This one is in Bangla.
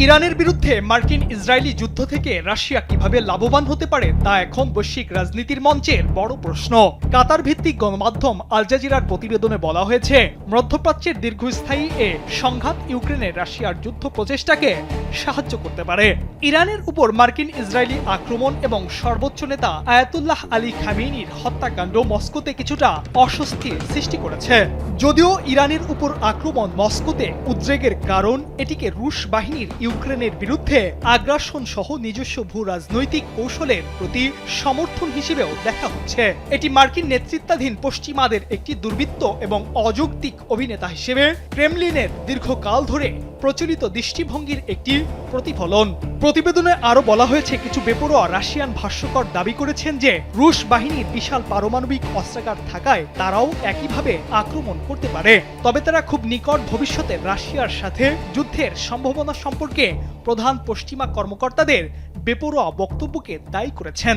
ইরানের বিরুদ্ধে মার্কিন ইসরায়েলি যুদ্ধ থেকে রাশিয়া কিভাবে লাভবান হতে পারে তা এখন বৈশ্বিক রাজনীতির মঞ্চের বড় প্রশ্ন। কাতার ভিত্তিক গণমাধ্যম আল জাজিরার প্রতিবেদনে বলা হয়েছে, মধ্যপ্রাচ্যের দীর্ঘস্থায়ী এ সংঘাত ইউক্রেনে রাশিয়ার যুদ্ধ প্রচেষ্টাকে সাহায্য করতে পারে। ইরানের উপর মার্কিন ইসরায়েলি আক্রমণ এবং সর্বোচ্চ নেতা আয়াতুল্লাহ আলী খামেনির হত্যাকাণ্ড মস্কোতে কিছুটা অস্বস্তির সৃষ্টি করেছে। যদিও ইরানের উপর আক্রমণ মস্কোতে উদ্বেগের কারণ, এটিকে রুশ বাহিনীর ইউক্রেনের বিরুদ্ধে আগ্রাসন সহ নিজস্ব ভূ রাজনৈতিক কৌশলের প্রতি সমর্থন হিসেবেও দেখা হচ্ছে। এটি মার্কিন নেতৃত্বাধীন পশ্চিমাদের একটি দুর্বৃত্ত এবং অযৌক্তিক অভিনেতা হিসেবে ক্রেমলিনের দীর্ঘকাল ধরে প্রচলিত দৃষ্টিভঙ্গির একটি প্রতিফলন। প্রতিবেদনে আরও বলা হয়েছে, কিছু বেপরোয়া রাশিয়ান ভাষ্যকার দাবি করেছেন যে রুশ বাহিনীর বিশাল পারমাণবিক অস্ত্রাগার থাকায় তারাও একইভাবে আক্রমণ করতে পারে। তবে তারা খুব নিকট ভবিষ্যতে রাশিয়ার সাথে যুদ্ধের সম্ভাবনা সম্পর্কে প্রধান পশ্চিমা কর্মকর্তাদের বেপরোয়া বক্তব্যকে দায়ী করেছেন।